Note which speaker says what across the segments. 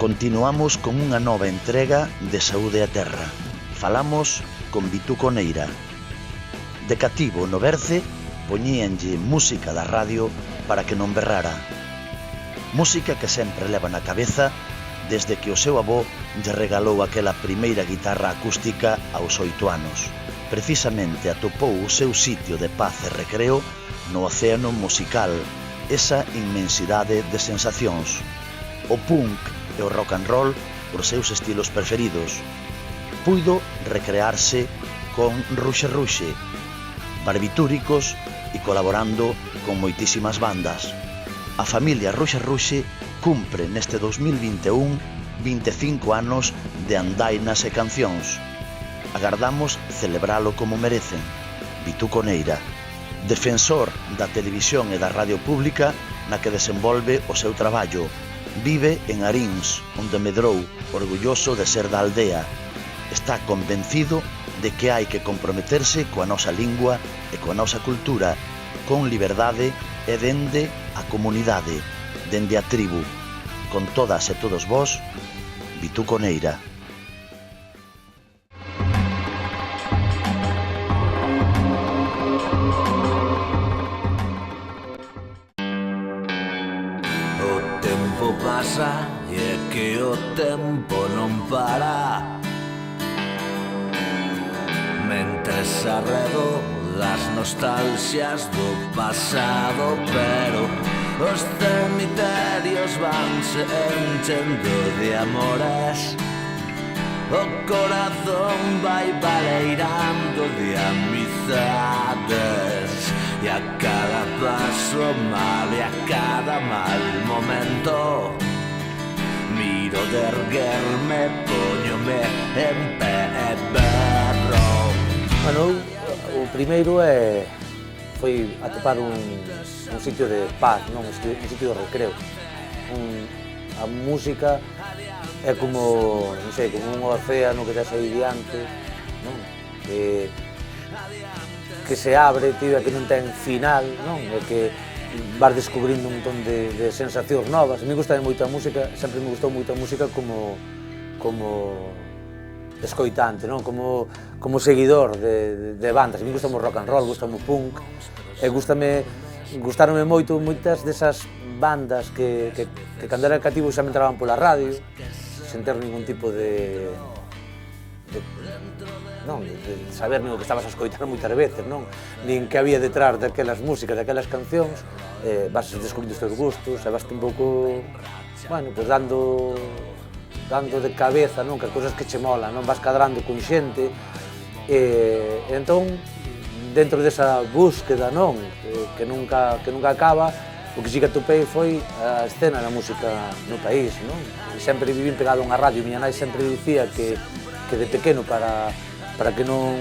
Speaker 1: Continuamos con unha nova entrega de Saúde a Terra. Falamos con Vituco Neira. De cativo no berce, poñíanlle música da radio para que non berrara. Música que sempre leva na cabeza desde que o seu avó lle regalou aquela primeira guitarra acústica aos 8 anos. Precisamente atopou o seu sitio de paz e recreo no océano musical, esa inmensidade de sensacións. O punk e o rock and roll por seus estilos preferidos. Puido recrearse con Ruxe Ruxe, barbitúricos e colaborando con moitísimas bandas. A familia Ruxe Ruxe cumpre neste 2021 25 anos de andainas e cancións. Agardamos celebralo como merecen. Vituco Neira, defensor da televisión e da radio pública na que desenvolve o seu traballo. Vive en Aríns, onde medrou, orgulloso de ser da aldea. Está convencido de que hai que comprometerse coa nosa lingua e coa nosa cultura, con liberdade e dende a comunidade, dende a tribu. Con todas e todos vós, Vituco Neira.
Speaker 2: O tempo pasa e é que o tempo non para. Mentres arredo das nostalxias do pasado, pero os cemiterios vanse enchendo de amores. O corazón vai baleirando de amizades, e a cada paso mal e a cada mal momento miro de erguerme, poñome en pé e berro.
Speaker 3: Bueno, o primeiro foi atopar un sitio de paz, non? Un sitio de recreo. A música é como, non sei, como un océano que tes aí diante, non? Que se abre, tío, que non ten final, non? E que vas descubrindo un montón de sensacións novas. A mí gusta moito a música, sempre me gustou moito a música como escoitante, non? Como seguidor de bandas. A mí gustame o rock and roll, gustame o punk, e gustaronme moito moitas desas bandas que cando era cativo xa me entraban pola radio, sen ter ningún tipo de saber nin o que estabas a escoitar moitas veces, non? Nin que había detrás daquelas músicas, daquelas cancións. Vas descubrindo os teus gustos, e vas un pouco, bueno, pues dando de cabeza, non? Que as cousas que che molan, non? Vas cadrando con xente, e entón, dentro desa búsqueda, non? Que nunca acaba, o que sí que atopei foi a escena da música no país, non? Sempre vivín pegado a unha radio, miña nai sempre dicía que de pequeno para que non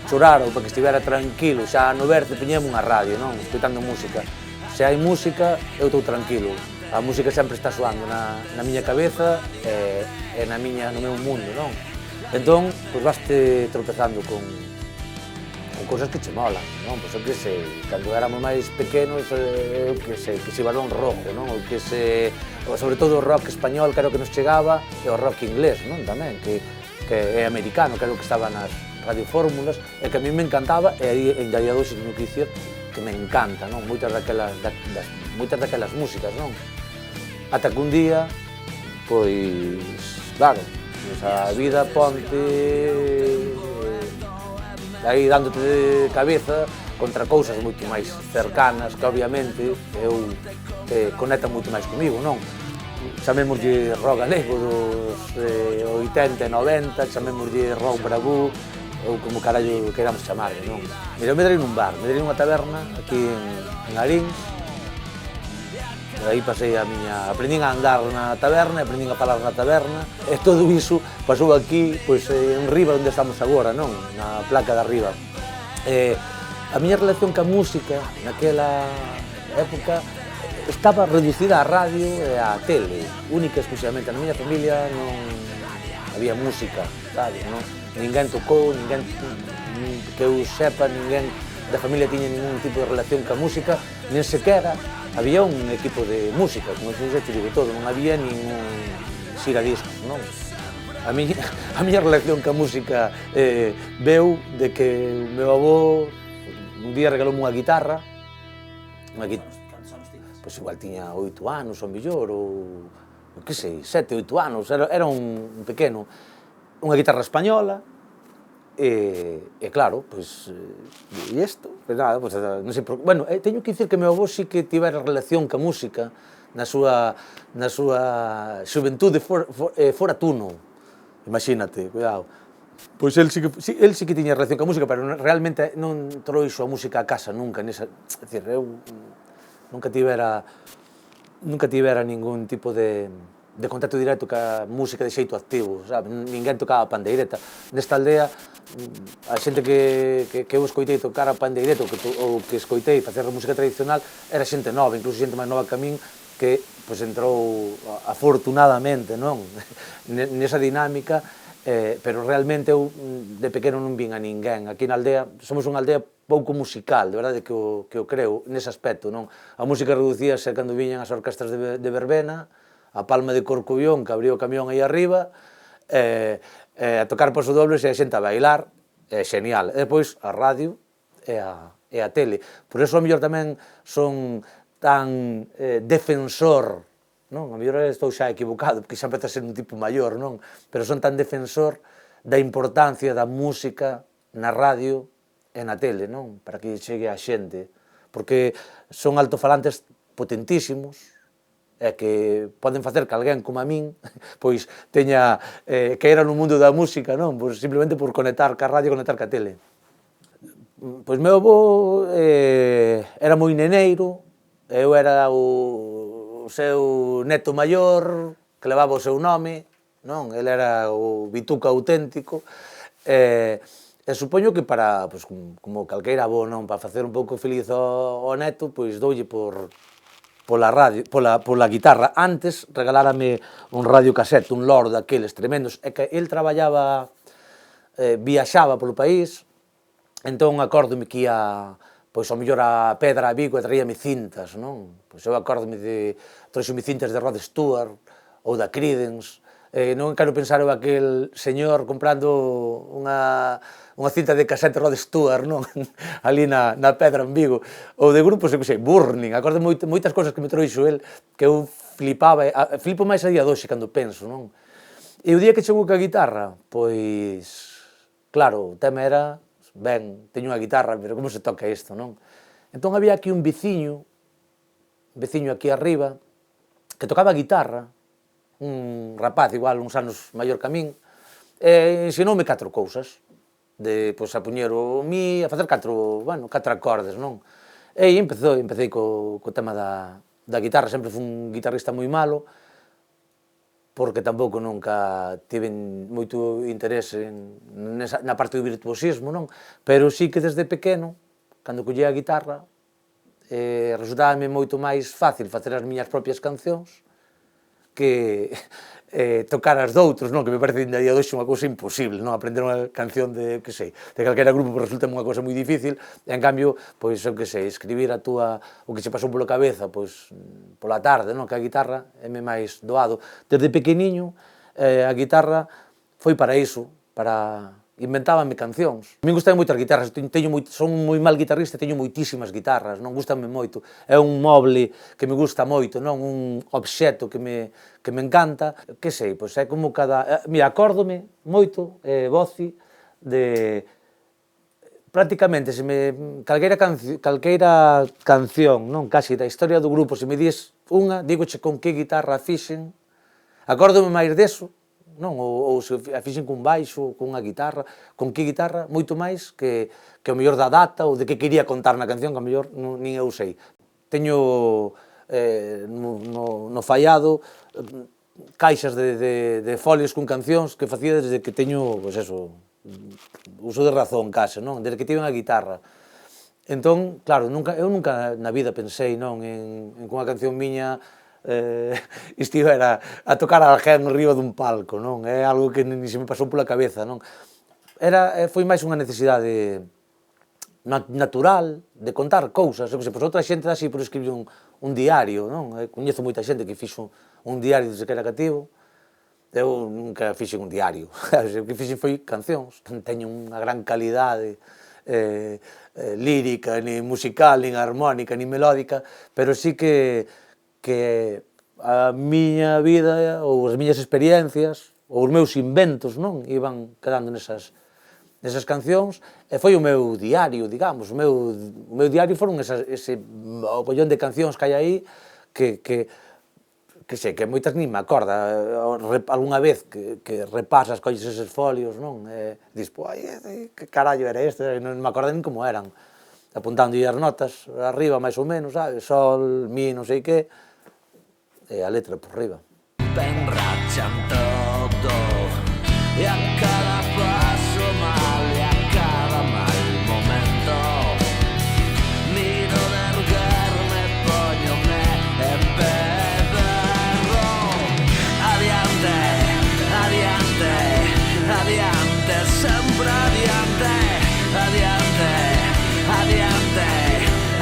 Speaker 3: chorara ou para que estivera tranquilo, xa no berce poñíamos unha radio, non? Escoitando música. Se hai música, eu estou tranquilo. A música sempre está soando na miña cabeza e no meu mundo, non? Entón, pois vaste tropezando con cousas que che molan, non? Pois eu que sei, cando éramos máis pequenos, eu que sei, que se Balón Rojo, non? Ou que se, sobre todo o rock español, que era o que nos chegaba, e o rock inglés, non? Tamén, que é americano, que era o que estaba nas radiofórmulas, e que a mí me encantaba, e aí, en día de hoxe, teño que dicir que me encanta, non? Moitas daquelas músicas, non? Ata que un día, pois, claro, a vida ponte aí dándote de cabeza contra cousas moito máis cercanas que obviamente conectan moito máis comigo, non? Chamémoslle rock galego dos 80 e 90, chamémoslle rock bravú, ou como carallo queramos chamarle, non? Mira, eu medrei nun bar, medrei nunha taberna aquí en Aríns. Aí pasei aprendín a andar na taberna, aprendín a falar na taberna, e todo iso pasou aquí, pois, en riba onde estamos agora, non? Na placa de arriba. A miña relación ca música, naquela época, estaba reducida á radio e á tele, única e exclusivamente. Na miña familia non había música, sabes, non? Ninguén tocou, ninguén que eu sepa, ninguén da familia tiña ningún tipo de relación ca música, nen sequera había un equipo de música, como se digo todo, non había ningún xira discos, non? A miña relación ca música veu de que o meu avó un día regalou unha guitarra, pois igual tiña 8 anos ou mellor, ou que sei, 7, 8 anos, era un pequeno, unha guitarra española, e claro, pois, e isto, pois nada, pois, non sei, bueno, teño que dicir que meu avó sí que tivera relación ca música na súa xuventude fora tuno, imagínate, cuidado. Pois el sí que tiña relación ca música, pero realmente non trouxo a música a casa nunca, é dicir, eu nunca tivera ningún tipo de contacto directo ca música de xeito activo, sabe? Ninguén tocaba a pandeireta. Nesta aldea, a xente que eu escoitei tocar a pandeireta ou que escoitei facer música tradicional era xente nova, incluso xente máis nova que a min, que entrou afortunadamente, non? Nesa dinámica, pero realmente eu de pequeno non vin a ninguén. Aquí na aldea, somos unha aldea pouco musical, de verdade que o creo, nese aspecto, non? A música reducíase cando viñan as orquestras de verbena, a Palma de Corcubión, que abría o camión aí arriba, a tocar pasodobles e a xente a bailar, xenial. E depois a radio e a tele. Por eso, a mellor, tamén son tan defensor, non? A mellor estou xa equivocado, porque xa empeza a ser un tipo maior, non? Pero son tan defensor da importancia da música na radio e na tele, non? Para que chegue a xente. Porque son altofalantes potentísimos, e que poden facer que alguén como a min pois teña que era no mundo da música, non? Pois simplemente por conectar ca radio, conectar ca tele. Pois meu avó era moi neneiro, eu era o seu neto maior que levaba o seu nome, non? El era o Bituca auténtico, e supoño que para, pois, como calqueira avó, non? Para facer un pouco feliz ao neto, pois doulle pola radio, pola guitarra. Antes regalárame un radiocasete, un loro daqueles tremendos, e que el traballaba, viaxaba polo país, entón acórdome que ia, pois ao mellor a Pedra a Vigo e traíame cintas, non? Pois eu acórdome trouxeme cintas de Rod Stewart ou da Creedence, non quero pensar eu aquel señor comprando unha cinta de casete Rod Stewart, non? Ali na Pedra en Vigo, ou de grupos, eu que sei, Burning, acordo moitas cousas que me trouxo el, que eu flipaba, flipo máis a día doxe cando penso, non? E o día que chegou ca guitarra, pois, claro, o tema era, ben, teño unha guitarra, pero como se toca isto, non? Entón había aquí un veciño aquí arriba, que tocaba guitarra, un rapaz igual uns anos maior que a min, e ensinoume 4 cousas, pois a puñer o mi, a facer 4 acordes, non? E empecé co tema da guitarra, sempre fui un guitarrista moi malo, porque tampouco nunca tive moito interese na parte do virtuosismo, non? Pero sí que desde pequeno, cando collía a guitarra, resultábame moito máis fácil facer as miñas propias cancións que tocar as doutros, non? Que me parece ainda día doxe unha cousa imposible, non? Aprender unha canción de, que sei, de calquera grupo resulta unha cousa moi difícil, e en cambio, pois, eu que sei, escribir o que se pasou pola cabeza, pois, pola tarde, non? Que a guitarra é máis doado. Desde pequeniño, a guitarra foi para iso, para inventábame cancións. A min gustame moito as guitarras, son moi mal guitarrista, teño moitísimas guitarras, non gustame moito. É un moble que me gusta moito, non? Un obxecto que me encanta. Que sei, pois é como cada... Mira, acórdome moito, voci, de... Prácticamente, se me... Calqueira canción, non? Casi da historia do grupo, se me dis unha, dígoche con que guitarra fixen, acórdome máis deso, non? Ou se a fixen cun baixo, cunha guitarra, con que guitarra, moito máis que o mellor da data ou de que quería contar na canción, que a mellor nin eu sei. Teño no fallado caixas de folios con cancións que facía desde que teño, pois eso, uso de razón case, non? Desde que tive unha guitarra. Entón, claro, eu nunca na vida pensei, non, en que unha canción miña estivera a tocar a alguén riba dun palco, non? É algo que nin se me pasou pola cabeza, non? Foi máis unha necesidade natural de contar cousas, pois outra xente dá así por escribir un diario, non? Coñezo moita xente que fixo un diario desde que era cativo, Eu nunca fixen un diario, o que fixen foi cancións, non teñen unha gran calidade lírica, ni musical, ni armónica, ni melódica, pero sí que a miña vida ou as miñas experiencias ou os meus inventos, non, iban quedando nesas cancións, e foi o meu diario, digamos, o meu diario foron ese mogollón de cancións que hai aí que sei, que moitas nin me acorda, algunha vez que repasas, colles eses folios, non, e dis, que carallo era este, non me acordo nin como eran, apuntando as notas, arriba, máis ou menos, sabes, sol, mi, non sei que, e a letra por riba.
Speaker 2: Rachan todo y a cada paso mal y a cada mal momento miro de erguerme, poñome en perro. Adiante, adiante, adiante, sempre adiante, adiante, adiante,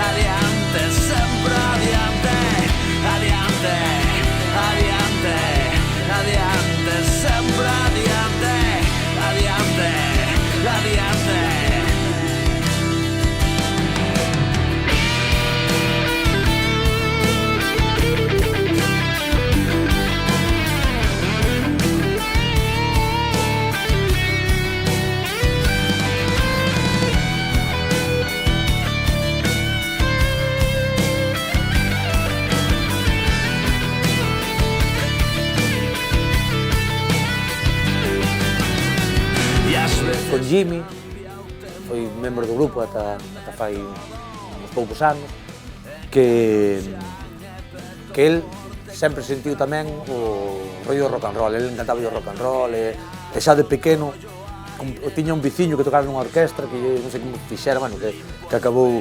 Speaker 2: adiante, sempre adiante, adiante, adiante, adiante, sempre adiante, adiante, adiante.
Speaker 3: Con Jimmy, foi membro do grupo ata fai uns poucos anos, que el sempre sentiu tamén o rollo rock and roll, el encantaba o rock and roll, e xa de pequeno tiña un veciño que tocaba nunha orquestra que non sei como fixera, bueno, que acabou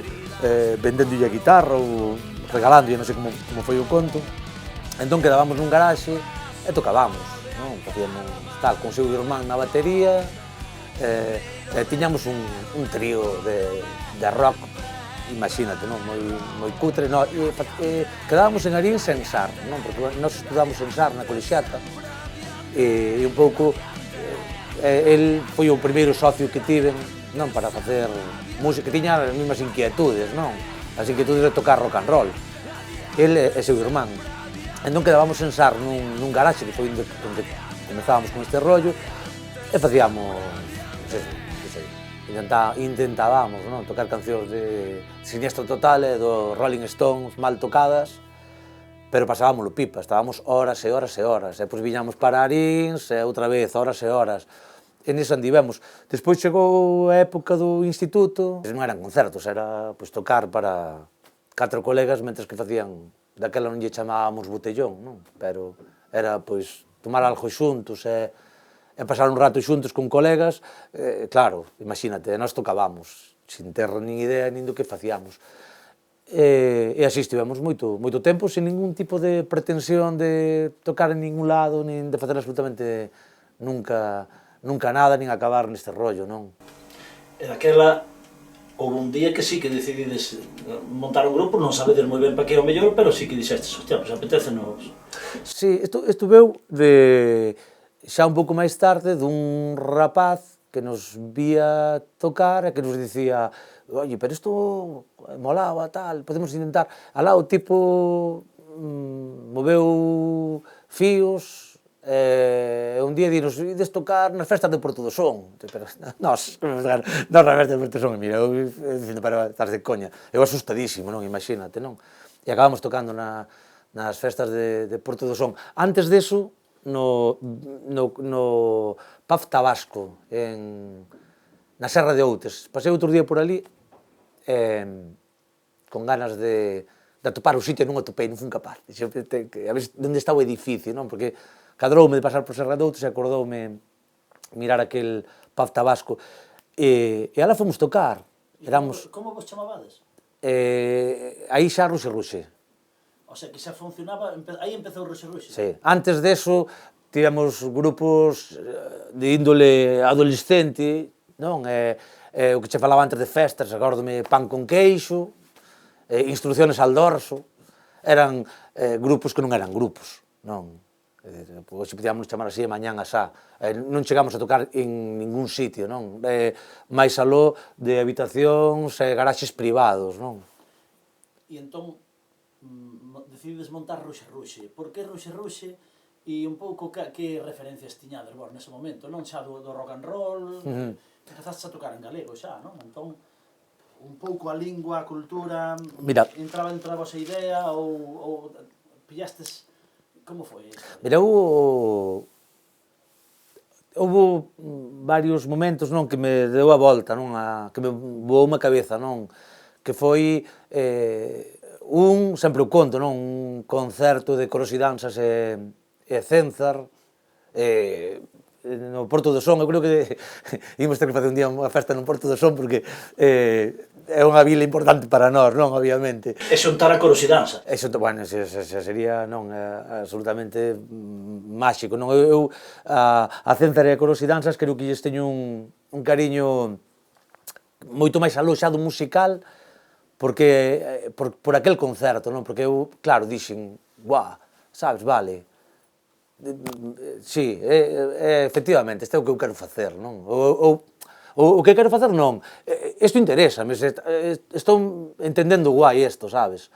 Speaker 3: vendendo a guitarra ou regalando, non sei como foi o conto. Entón quedábamos nun garaxe e tocábamos, non? Facíamos tal, con o seu irmán na batería, tiñamos un trío de rock, imagínate, non? Moi cutre, quedábamos en Arín sen Sar, non? Porque nós estudamos en Sar na colexiata, e un pouco el foi o primeiro socio que tiven, non, para facer música, que tiña as mesmas inquietudes, non? As inquietudes de tocar rock and roll, el e seu irmán. Entón quedábamos en Sar nun garaxe, que foi onde comezábamos con este rollo, e facíamos, intentábamos, non, tocar cancións de Siniestro Total e do Rolling Stones mal tocadas, pero pasábamoslo pipa, estábamos horas e horas e horas, e pois viñamos para Arins e outra vez horas e horas, e niso andivemos. Despois chegou a época do instituto, non eran concertos, era pois tocar para 4 colegas, mentres que facían, daquela non lle chamábamos botellón, non, pero era pois tomar algo xuntos e pasar un rato xuntos con colegas, claro, imagínate, nós tocábamos, sin ter nin idea nin do que facíamos. E así estivemos moito tempo, sin ningún tipo de pretensión de tocar en ningún lado, nin de facer absolutamente nunca nada, nin acabar neste rollo, non?
Speaker 4: E daquela, houve un día que sí que decidides montar un grupo, non sabedes moi ben para que é o mellor, pero sí que dixestes, hostia, pois apetécenos.
Speaker 3: Sí, isto veu de xa un pouco máis tarde dun rapaz que nos vía tocar e que nos dicía, oye, pero isto molaba, tal, podemos intentar. Alá o tipo moveu fíos, e un día dinos, ides tocar nas festas de Porto do Son. Pero nós nas festas de Porto do Son, e mira, eu dicindo, pero estás de coña. Eu asustadísimo, non, imagínate, non? E acabamos tocando nas festas de Porto do Son. Antes deso, no Paz Tabasco, na Serra de Outes. Pasei outro día por ali, con ganas de atopar o sitio, non atopei, non fui capaz. A ver onde está o edificio, non? Porque cadroume de pasar por Serra de Outes e acordoume mirar aquel Paz Tabasco. E alá fomos tocar.
Speaker 4: Como vos chamabades?
Speaker 3: Aí xa Ruxe.
Speaker 4: O sea, que xa funcionaba, aí empezou o Ruxe.
Speaker 3: Sí. Antes deso, tivemos grupos de índole adolescente, non? O que che falaba antes de festas, acórdome Pan con Queixo, Instrucciones al Dorso, eran grupos que non eran grupos, non? Hoxe podíamos chamar así, e mañán asá. Non chegamos a tocar en ningún sitio, non? Máis aló de habitacións e garaxes privados, non?
Speaker 4: E entón, decides montar Ruxe Ruxe. Por que Ruxe Ruxe? E un pouco que referencias tiñades vos nese momento, non? Xa do rock and roll, empezaste a tocar en galego xa, non? Entón, un pouco a lingua, a cultura, entraba dentro da vosa idea ou pillastes... Como foi isto?
Speaker 3: Mira, houve varios momentos, non, que me deu a volta, non, que me voou a cabeza, non, que foi sempre o conto, non, un concerto de Coros e Danzas e Cénzar no Porto do Son. Eu creo que ímos ter que facer un día unha festa no Porto do Son porque é unha vila importante para nós, non, obviamente.
Speaker 4: E xuntar a Coros e Danza.
Speaker 3: Bueno, xa sería, non, absolutamente máxico, non? Eu a Cénzar e a Coros e Danzas creo que lles teño un cariño moito máis aló xa do musical porque por aquel concerto, non? Porque eu, claro, dixen, guau, sabes, vale, sí, efectivamente, este é o que eu quero facer, non? O que quero facer non, isto interésame, estou entendendo guai isto, sabes?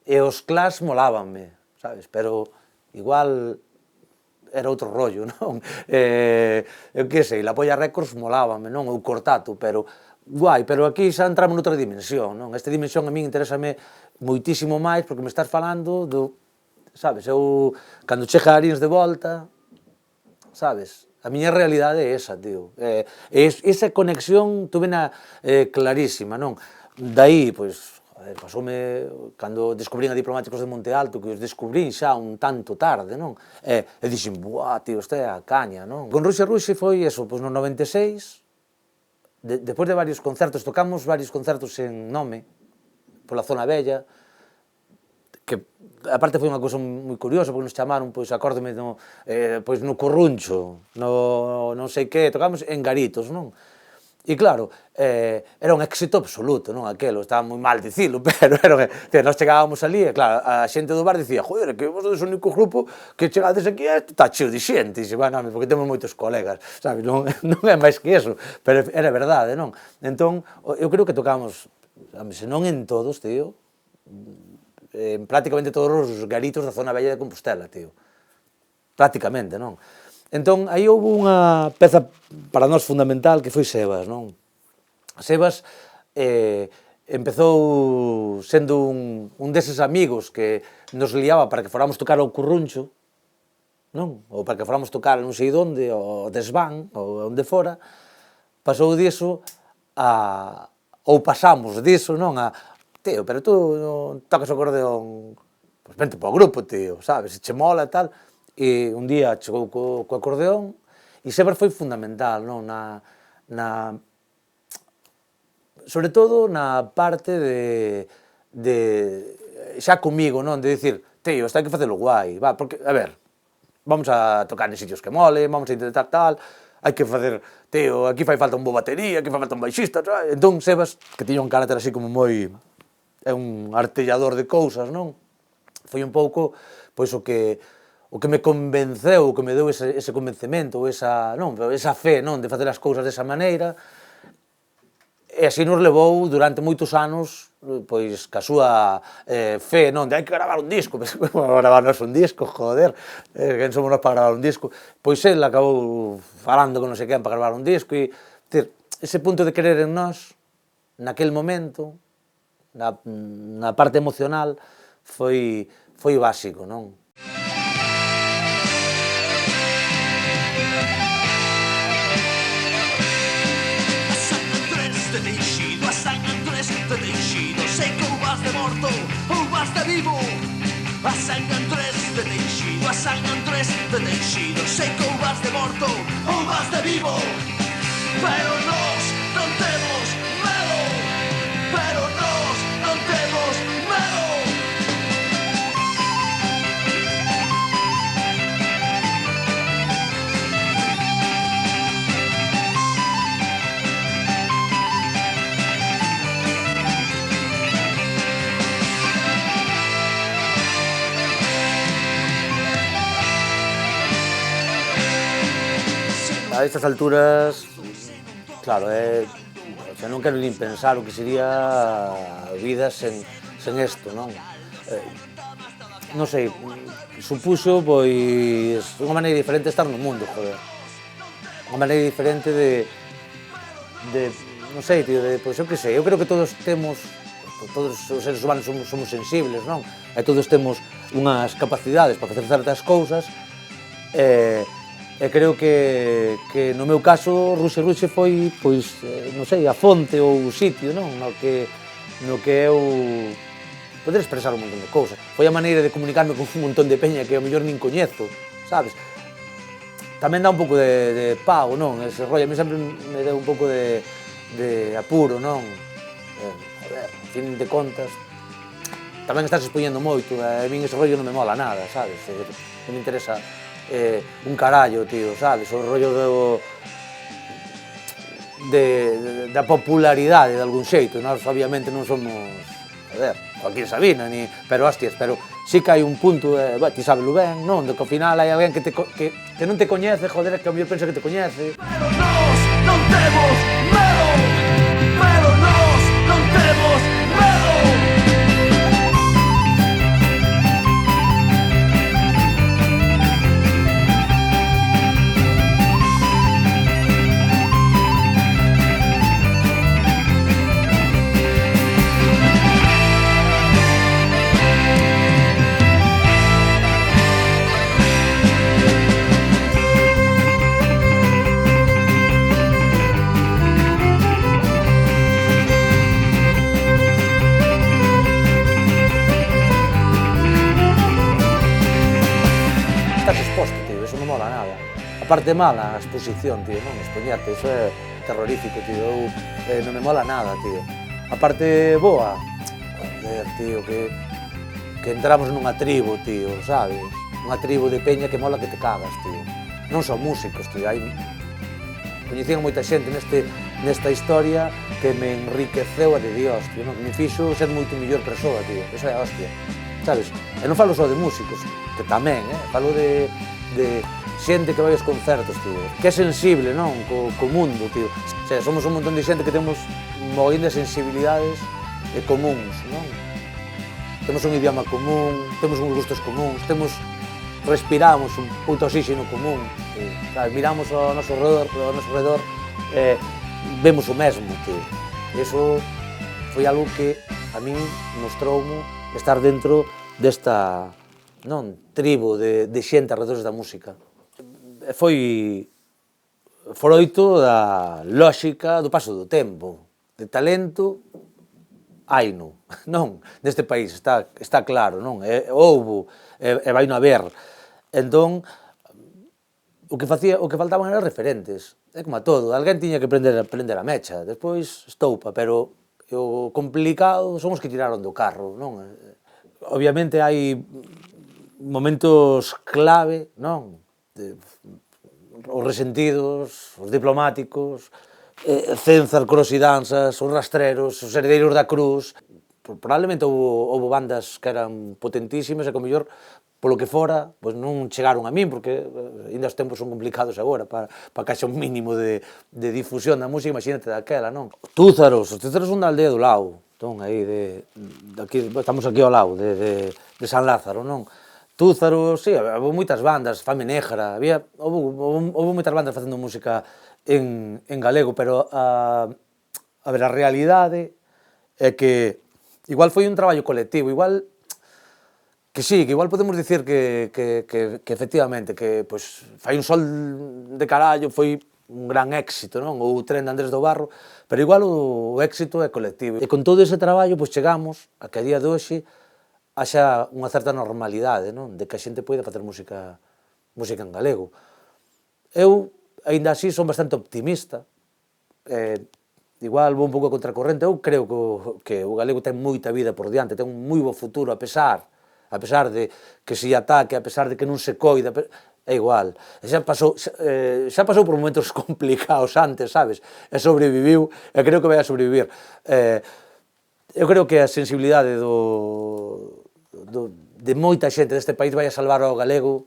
Speaker 3: E os Clash molábanme, sabes? Pero igual era outro rollo, non? Eu que sei, la Polla Records molábanme, non? Ou Cortato, pero guai, pero aquí xa entramos noutra dimensión, non? Esta dimensión a min interésame moitísimo máis porque me estás falando do, sabes? Eu, cando chega Arins de volta, sabes? A miña realidade é esa, tío. Esa conexión tuvena clarísima, non? Daí, pois, pasoume, cando descubrín a Diplomáticos de Monte Alto, que os descubrín xa un tanto tarde, non? E dixen, buah, tío, esta é a caña, non? Con Ruxe Ruxe foi eso, pois no 96, depois de varios concertos, tocamos varios concertos en Nome, pola zona bella, que aparte foi unha cousa moi curiosa, porque nos chamaron, pois, acórdome, no Corruncho, no non sei que, tocamos en Garitos, non? E claro, era un éxito absoluto, non? Aquelo, estaba moi mal dicilo, pero nós chegábamos ali, e claro, a xente do bar dicía, joder, que vos sodes o único grupo que chegades aquí, está cheo de xente, e dixe, bueno, porque temos moitos colegas, sabes, non é máis que eso, pero era verdade, non? Entón, eu creo que tocamos, se non en todos, tío, en prácticamente todos os garitos da zona bella de Compostela, tío. Prácticamente, non? Entón, aí houve unha peza para nós fundamental que foi Sebas, non? Sebas empezou sendo un deses amigos que nos liaba para que foramos tocar ao Curruncho, non? Ou para que foramos tocar non sei onde, ao Desván, ou onde fora, pasou diso ou pasamos diso, non? Tío, pero tú non tocas o acordeón, pois vente para o grupo, tío, sabes, se che mola e tal. E un día chegou co acordeón e Sebas foi fundamental, non? Sobre todo na parte de xa comigo, non? De dicir, tío, isto hai que facelo guai, va, porque, a ver, vamos a tocar en sitios que molen, vamos a intentar tal, hai que facer, tío, aquí fai falta un bo batería, aquí fai falta un baixista, entón Sebas, que tiña un carácter así como moi... é un artellador de cousas, non? Foi un pouco, pois, o que me convenceu, o que me deu ese convencemento, esa fe, non? De facer as cousas desa maneira, e así nos levou durante moitos anos, pois, ca súa fe, non? De hai que gravar un disco, gravarnos un disco, joder, quen somos nós para gravar un disco? Pois el acabou falando con non sei quen para gravar un disco, e ese punto de querer en nós, naquel momento, na parte emocional, foi básico, non?
Speaker 2: A San Andrés de Teixido, sei que ou vas de morto ou vas de vivo. A San Andrés de Teixido, a San Andrés de Teixido, sei que ou vas de morto ou vas de vivo. Pero nós non temos medo, pero nós non temos medo.
Speaker 3: a estas alturas, claro, o sea, non quero nin pensar o que sería a vida sen isto, non? Non sei, supuxo, pois, unha maneira diferente de estar no mundo, joder. Unha maneira diferente de non sei, tío, pois eu que sei, eu creo que todos temos, todos os seres humanos somos sensibles, non? E todos temos unhas capacidades para facer certas cousas, e creo que no meu caso Ruxe foi, pois, non sei, a fonte ou o sitio, non? No que eu poder expresar un montón de cousas. Foi a maneira de comunicarme con un montón de peña que ao mellor nin coñezo, sabes? Tamén dá un pouco de pago, non? Ese rollo, a mí sempre me deu un pouco de apuro, non? Joder, a fin de contas, tamén estás expoñendo moito, e a min ese rollo non me mola nada, sabes? Non me interesa un carallo, tío, sabes? O rollo da popularidade de algún xeito. Nós, obviamente, non somos, joder, Joaquín Sabina, pero, hostias, pero sí que hai un punto, ti sábelo ben, non? De que ao final hai alguén que non te coñece, joder, que ao mellor pensa que te coñece.
Speaker 2: Pero nós non temos medo, pero nós non temos medo.
Speaker 3: Estás exposto, tío, eso non mola nada. A parte mala, a exposición, tío, non? Expoñerte, iso é terrorífico, tío. Eu non me mola nada, tío. A parte boa, joder, tío, que entramos nunha tribo, tío, sabes? Unha tribo de peña que mola que te cagas, tío. Non son músicos, tío, coñecían moita xente nesta historia que me enriqueceu a de Dios, tío, non? Que me fixo ser moito mellor persoa, tío. Eso é a hostia, sabes? E non falo só de músicos, que tamén, falo de xente que vai aos concertos, tío, que é sensible, non? Co mundo, tío. O sea, somos un montón de xente que temos mogollón de sensibilidades comuns, non? Temos un idioma común, temos uns gustos comuns, respiramos un puto oxígeno común, sabes? Miramos ao noso redor, vemos o mesmo, tío. E iso foi algo que a min mostroume estar dentro desta, non, tribo de xente alrededor da música. Foi froito da lóxica do paso do tempo, de talento, haino, non? Neste país, está claro, non? Houbo, e vai non haber. Entón, o que faltaban eran referentes. É como a todo, alguén tiña que prender a mecha, despois estoupa, pero o complicado son os que tiraron do carro, non? Obviamente hai momentos clave, non? Os resentidos, os diplomáticos, Cénzar, Coros e Danzas, os rastreros, os herdeiros da cruz. Probablemente houve bandas que eran potentísimas e que, ao mellor, polo que fora, pois non chegaron a min, porque ainda os tempos son complicados agora para que haxa un mínimo de difusión da música, imagínate daquela, non? Túzaros, os Túzaros son da aldea do Lao, entón, aí, estamos aquí ao lado, de San Lázaro, non? Túzaros, sí, houve moitas bandas, Fame Negra, houve moitas bandas facendo música en galego, pero a ver, a realidade é que igual foi un traballo colectivo, igual que sí, que igual podemos dicir que efectivamente, que pois Fai un sol de carallo foi un gran éxito, non? Ou o Tren de Andrés do Barro, pero igual o éxito é colectivo. E con todo ese traballo, pois chegamos a que a día de hoxe haxa unha certa normalidade, non? De que a xente poida facer música en galego. Eu, aínda así, son bastante optimista. Igual vou un pouco a contracorrente. Eu creo que o galego ten moita vida por diante, ten un moi bo futuro, a pesar de que se ataque, a pesar de que non se coida, é igual. Xa pasou por momentos complicados antes, sabes? E sobreviviu, e creo que vai a sobrevivir. Eu creo que a sensibilidade de moita xente deste país vai a salvar ao galego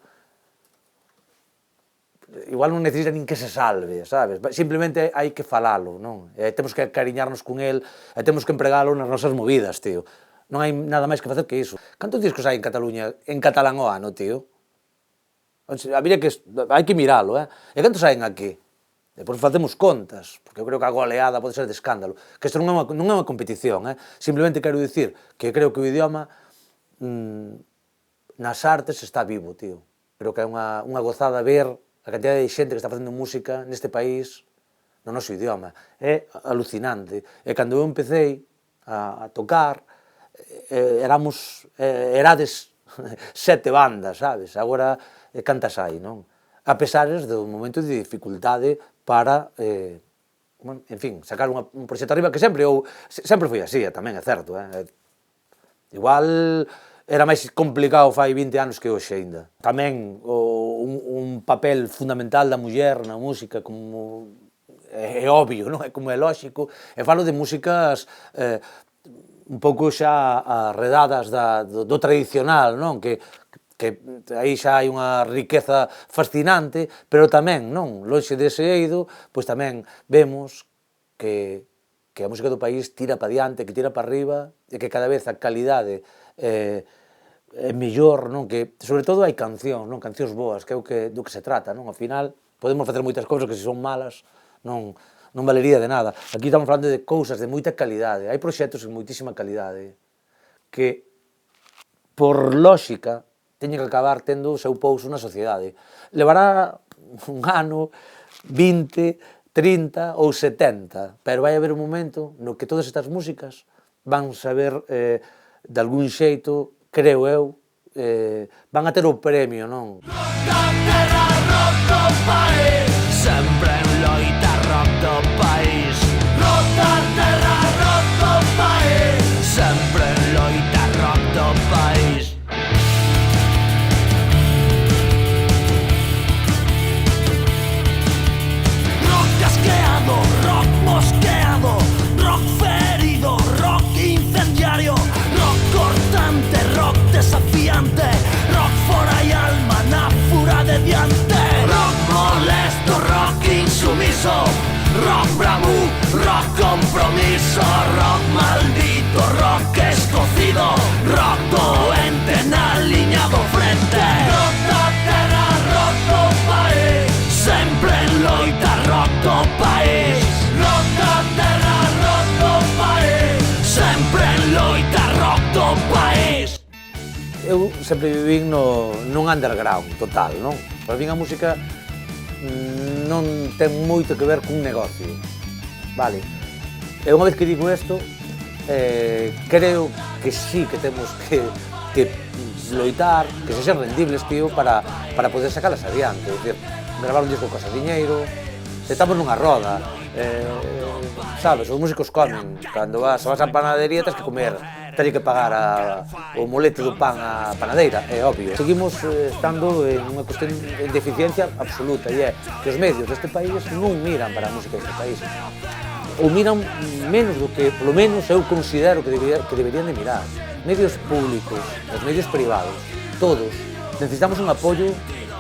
Speaker 3: igual non necesita nin que se salve, sabes? Simplemente hai que falalo, non? Temos que cariñarnos con el, e temos que empregalo nas nosas movidas, tío. Non hai nada máis que facer que iso. Cantos discos hai en Cataluña en catalán o ano, tío? Habría que, hai que miralo, E cantos hai aquí? Depois facemos contas, porque eu creo que a goleada pode ser de escándalo. Que isto non é unha competición, Simplemente quero dicir que creo que o idioma nas artes está vivo, tío. Creo que é unha gozada ver a cantidad de xente que está facendo música neste país no noso idioma. É alucinante. E cando eu empecé a tocar, erades 7 bandas, sabes? Agora cantas hai, non? A pesares do momento de dificultade para, en fin, sacar un proxecto arriba que sempre foi así, tamén é certo, Igual era máis complicado fai 20 anos que hoxe aínda. Tamén un papel fundamental da muller na música, como é obvio, non? É como é lóxico. E falo de músicas un pouco xa arredadas do tradicional, non? Que aí xa hai unha riqueza fascinante, pero tamén, non? Lonxe dese eido, pois tamén vemos que a música do país tira para diante, que tira para arriba, e que cada vez a calidade é mellor, non? Que, sobre todo, hai cancións, non? Cancións boas, que é do que se trata, non? Ao final, podemos facer moitas cousas que se son malas, non valería de nada. Aquí estamos falando de cousas de moita calidade. Hai proxectos de moitísima calidade que, por lógica, teñen que acabar tendo o seu pouso na sociedade. Levará un ano, 20, 30 ou 70, pero vai haber un momento no que todas estas músicas van saber, de algún xeito, creo eu, van a ter o premio, non?
Speaker 2: Sempre en loita rock do país. Rota terra, rock do país. Sempre en loita rock do país. Rock casqueado, rock mosqueado, rock ferido, rock incendiario, rock cortante, rock desafiante, rock fora y alma na fura de diante. Rock molesto, rock insumiso, rock bravú, rock compromiso, rock maldito, rock escocido, rock doente na liña do frente. Rock da terra, rock do país, sempre en loita, rock do país. Rock da terra, rock do país, sempre en loita, rock do país.
Speaker 3: Eu sempre vivín nun underground total, non? Para min a música non ten moito que ver cun negocio, vale? E unha vez que digo isto, creo que sí que temos que loitar, que se xen rendibles, tío, para poder sacalas adiante. É dicir, gravar un disco costa diñeiro, estamos nunha roda, sabes, os músicos comen, cando vas á panadería tens que comer, tens que pagar o molete do pan á panadeira, é obvio. Seguimos estando en unha cuestión de deficiencia absoluta, e é que os medios deste país non miran para a música deste país, ou miran menos do que, polo menos, eu considero que deberían de mirar. Medios públicos, os medios privados, todos, necesitamos un apoio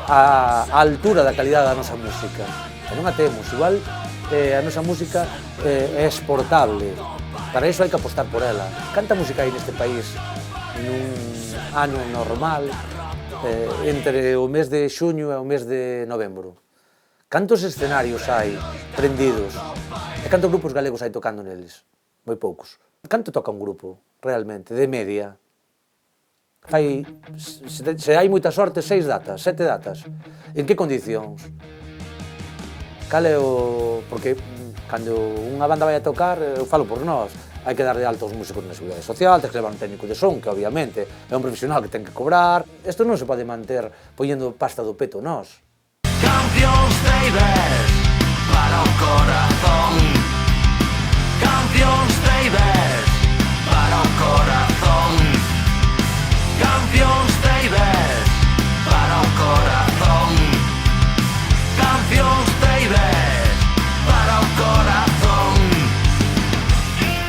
Speaker 3: á altura da calidade da nosa música. E non a temos, igual a nosa música é exportable, para iso hai que apostar por ela. Canta música hai neste país nun ano normal, entre o mes de xuño e o mes de novembro? Cantos escenarios hai prendidos? E cantos grupos galegos hai tocando neles? Moi poucos. Canto toca un grupo, realmente, de media? Fai, se hai moita sorte, 6 datas, 7 datas. En que condicións? Cal é o... Porque cando unha banda vai a tocar, eu falo por nós, hai que dar de alta aos músicos na Seguridade Social, tens que levar un técnico de son, que obviamente é un profesional que ten que cobrar. Isto non se pode manter poñendo pasta do peto nós.
Speaker 2: Cancións traidores para o corazón. Cancións traidores para o corazón. Cancións traidores para o corazón. Cancións traidores para o corazón.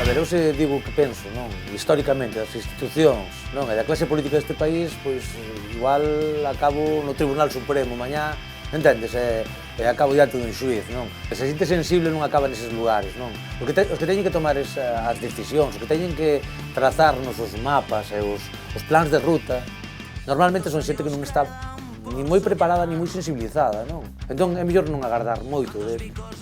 Speaker 3: A ver, eu se digo o que penso, non? Históricamente, das institucións, non? E da clase política deste país, pois, igual acabo no Tribunal Supremo mañá entendes? E acabo diante dun xuiz, non? Se xente sensible non acaba neses lugares, non? Os que teñen que tomar as decisións, os que teñen que trazarnos os mapas e os plans de ruta, normalmente son xente que non está ni moi preparada ni moi sensibilizada, non? Entón é mellor non agardar moito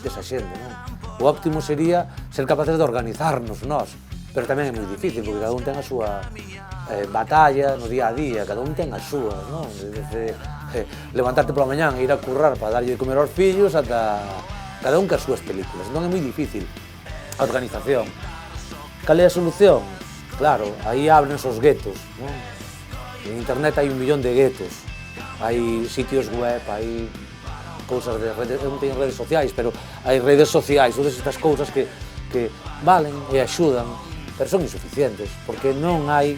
Speaker 3: desa xente, non? O óptimo sería ser capaces de organizarnos nós, pero tamén é moi difícil, porque cada un ten a súa batalla no día a día, cada un ten as súas, non? Desde levantarte pola mañán e ir a currar para darlle de comer aos fillos ata cada un que as súas películas, entón é moi difícil a organización. Cal é a solución? Claro, aí ábrense os guetos, non? En internet hai 1 millón de guetos, hai sitios web, hai cousas de redes, eu non teño redes sociais, pero hai redes sociais, todas estas cousas que valen e axudan, pero son insuficientes, porque non hai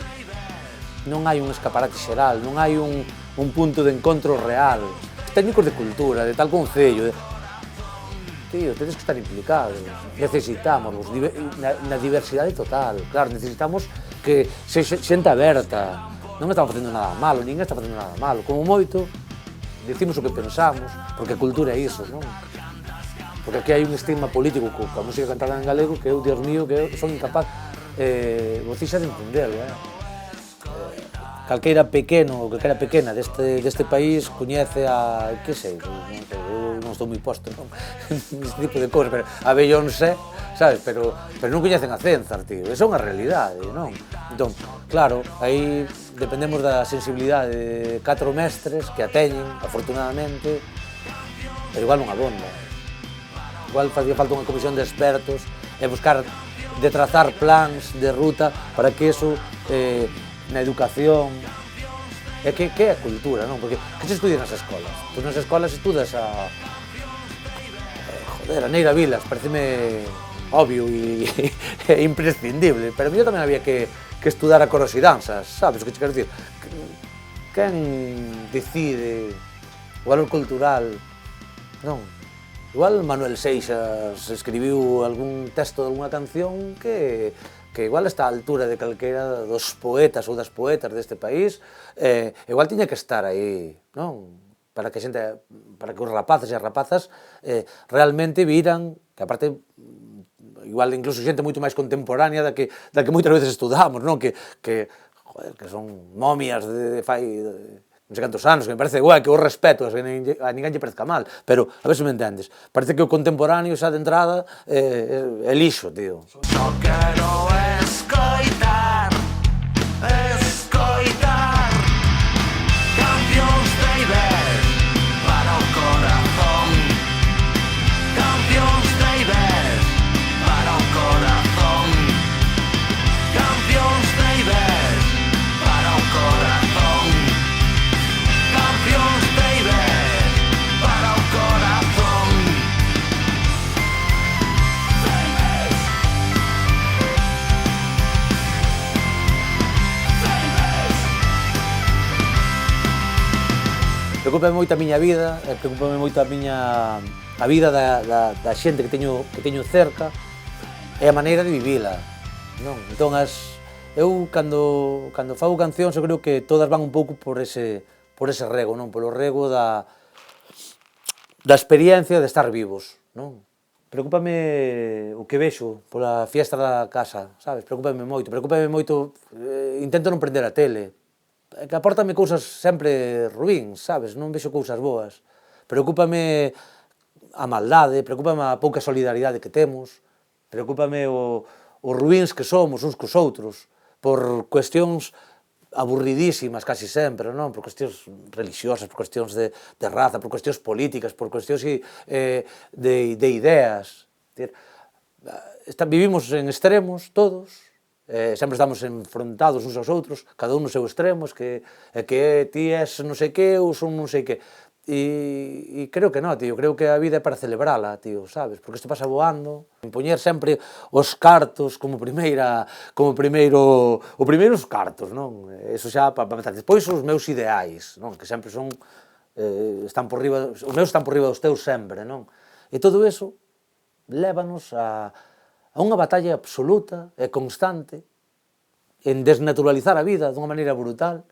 Speaker 3: un escaparate xeral, non hai un punto de encontro real. Os técnicos de cultura, de tal concello, tío, tedes que estar implicados, necesitamos na diversidade total, claro, necesitamos que se xente aberta, non estamos facendo nada malo, ninguén está facendo nada malo, como moito, dicimos o que pensamos, porque a cultura é iso, non? Porque aquí hai un estigma político coa música cantada en galego que eu, Dios mío, que eu son incapaz, vos xa de entendelo, calqueira pequeno ou calqueira pequena deste país coñece a, que sei, eu non estou moi posto, non? Neste tipo de cousas, pero a Beyoncé, sabes, pero non coñecen a Cenzar, tío, esa é unha realidade, non? Entón, claro, aí dependemos da sensibilidade de 4 mestres que a teñen, afortunadamente, pero igual non abonda. Igual facía falta unha comisión de expertos e buscar, de trazar plans de ruta para que eso na educación, é que é a cultura, non? Porque que se estudia nas escolas? Pois nas escolas estudas a Neira Vilas, pareceme obvio e imprescindible, pero a mí tamén había que estudar a coros e danzas, sabes o que te quero dicir? Quen decide o valor cultural, non? Igual Manuel Seixas escribiu algún texto de alguna canción que igual está á altura de calquera dos poetas ou das poetas deste país, igual tiña que estar aí, non? Para que os rapaces e as rapazas realmente viran, que aparte, igual incluso xente moito máis contemporánea da que moitas veces estudamos, non? Que son momias de fai non sei cantos anos, que me parece guai, que o respeto, a ninguén lle parezca mal, pero a ver se me entendes, parece que o contemporáneo xa de entrada é lixo, tío.
Speaker 2: Só quero escoitar Campións de Iber para o corazón, Campións de Iber para o corazón, Campións de Iber para o corazón, Campións de Iber para o corazón.
Speaker 3: Preocúpame moito a miña vida, preocúpame moito a vida da xente que teño cerca e a maneira de vivila, non? Entón, eu cando fago cancións, eu creo que todas van un pouco por ese rego, non? Polo rego da experiencia de estar vivos, non? Preocúpame o que vexo pola fiesta da casa, sabes? Preocúpame moito, intento non prender a tele, que apórtame cousas sempre ruíns, sabes? Non vexo cousas boas. Preocúpame a maldade, preocúpame a pouca solidaridade que temos, preocúpame os ruíns que somos uns cos outros, por cuestións aburridísimas casi sempre, non? Por cuestións religiosas, por cuestións de raza, por cuestións políticas, por cuestións de ideas. Vivimos en extremos todos, sempre estamos enfrontados uns aos outros, cada un no seu extremo, que ti és non sei que, eu son non sei que. E creo que non, tío, creo que a vida é para celebrala, tío, sabes? Porque isto pasa voando. Poñer sempre os cartos como primeiro os cartos, non? Eso xa para meter. Despois os meus ideais, non? Que sempre son, están por riba, os meus están por riba dos teus sempre, non? E todo eso lévanos a unha batalla absoluta e constante en desnaturalizar a vida dunha maneira brutal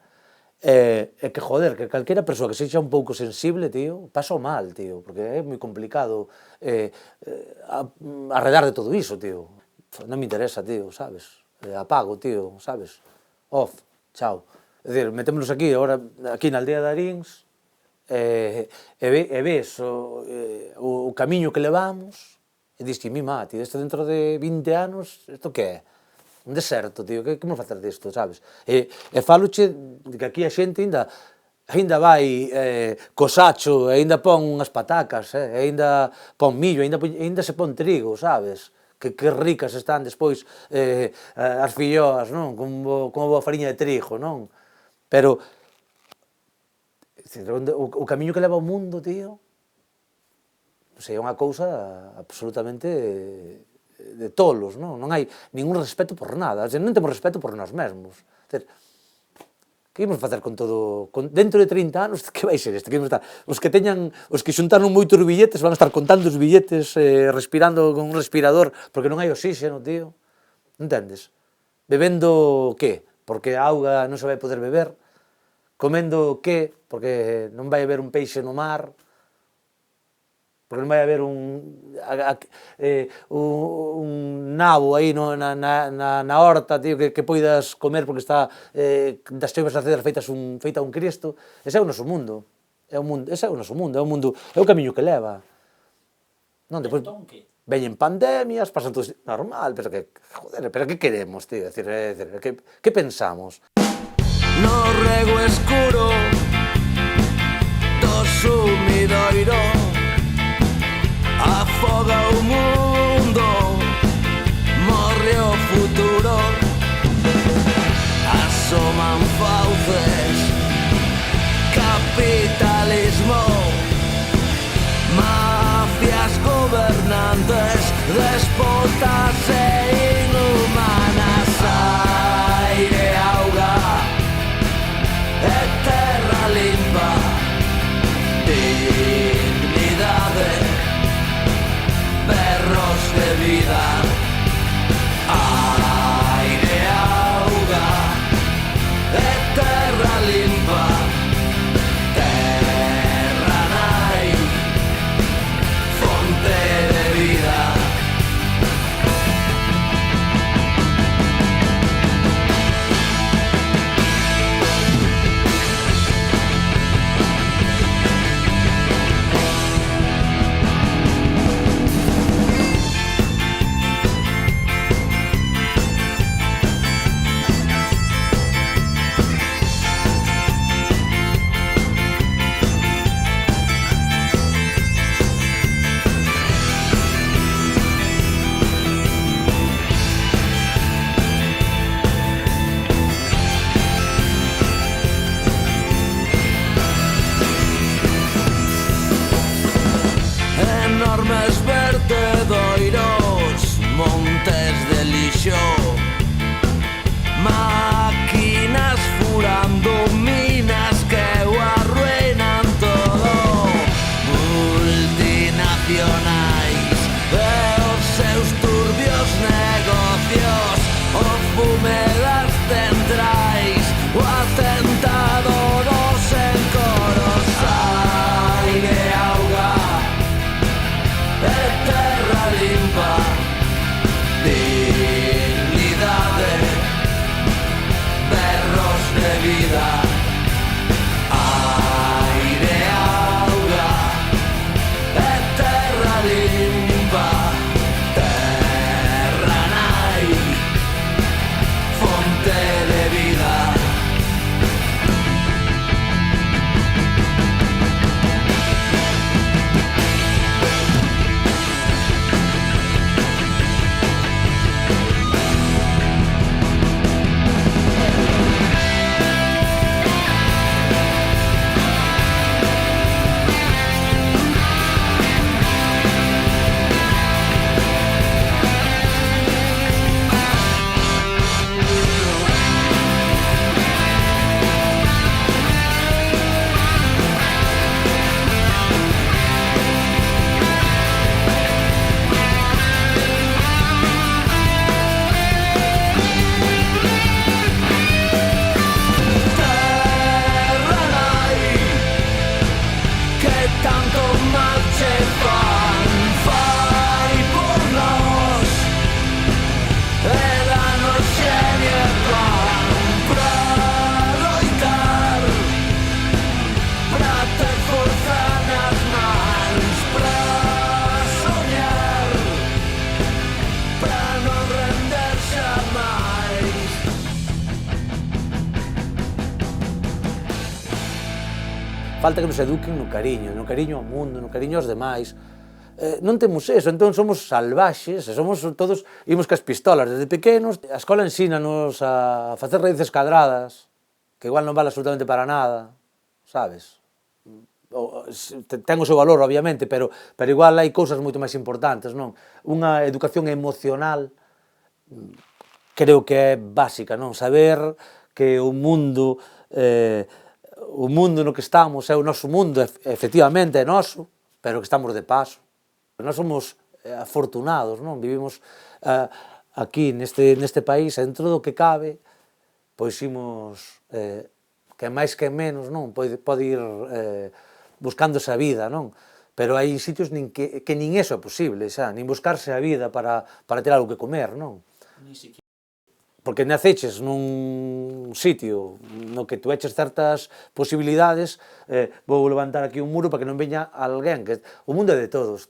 Speaker 3: E que, joder, que calquera persoa que sexa un pouco sensible, tío, pasa mal, tío, porque é moi complicado arredar de todo iso, tío. Non me interesa, tío, sabes? Apago, tío, sabes? Off, chao. É dicir, metémonos aquí, agora, aquí na aldea de Arins, e ves o camiño que levamos, e dis que, mi má, tío, isto dentro de 20 anos, isto que é? Un deserto, tío, que vamos facer disto, sabes? E faloche que aquí a xente ainda vai co sacho, ainda pon unhas patacas, ainda pon millo, ainda se pon trigo, sabes? Que ricas están despois as filloas, non? Como boa fariña de trigo, non? Pero o camiño que leva o mundo, tío, é unha cousa absolutamente de tolos, non? Non hai ningún respeto por nada, non temos respeto por nós mesmos. Que ímos facer con todo? Dentro de 30 anos, que vai ser isto? Os que xuntaron moitos billetes van a estar contando os billetes, respirando con un respirador, porque non hai oxígeno, tío. Entendes? Bebendo que? Porque a auga non se vai poder beber. Comendo que? Porque non vai haber un peixe no mar. Porque non vai haber un nabo aí na horta, tío, que poidas comer porque está das choivas a ceder feita un Cristo. Ese é o noso mundo. Ese é o noso mundo, é o camiño que leva. Non, depois veñen pandemias, pasan todo normal, pero que, joder, pero que queremos, tío? Que pensamos?
Speaker 2: No rego escuro do sumidoiro afoga o mundo, morre o futuro, asoman fauces, capitalismo, mafias gobernantes, despotas e inhumanas, aire, auga, e terra limpa, dignidade, perros de vida, aire, auga, e terra limpa, terra nai, fonte de vida. Enormes vertedoiros, montes de lixo, máquinas furando minas que o arruinan todo, multinacionais e os seus turbios negocios, o fume das centrais, o atentado dos encoros, aire, auga, e terra limpa, dignidade,
Speaker 3: falta que nos eduquen no cariño ao mundo, no cariño aos demais. Non temos eso, entón somos salvaxes, somos todos, imos cas pistolas desde pequenos. A escola ensínanos a facer raíces cadradas, que igual non vale absolutamente para nada, sabes? Ten o seu valor, obviamente, pero igual hai cousas moito máis importantes, non? Unha educación emocional creo que é básica, non? Saber que o mundo no que estamos é o noso mundo, efectivamente é noso, pero que estamos de paso. Nós somos afortunados, non? Vivimos aquí neste país, dentro do que cabe, pois imos, que máis que menos, non? Pode ir buscando esa vida, non? Pero hai sitios que nin eso é posible, xa, nin buscarse a vida para ter algo que comer, non?
Speaker 4: Ni siquiera.
Speaker 3: Porque naceches nun sitio no que tú eches certas posibilidades, vou levantar aquí un muro para que non veña alguén, que o mundo é de todos,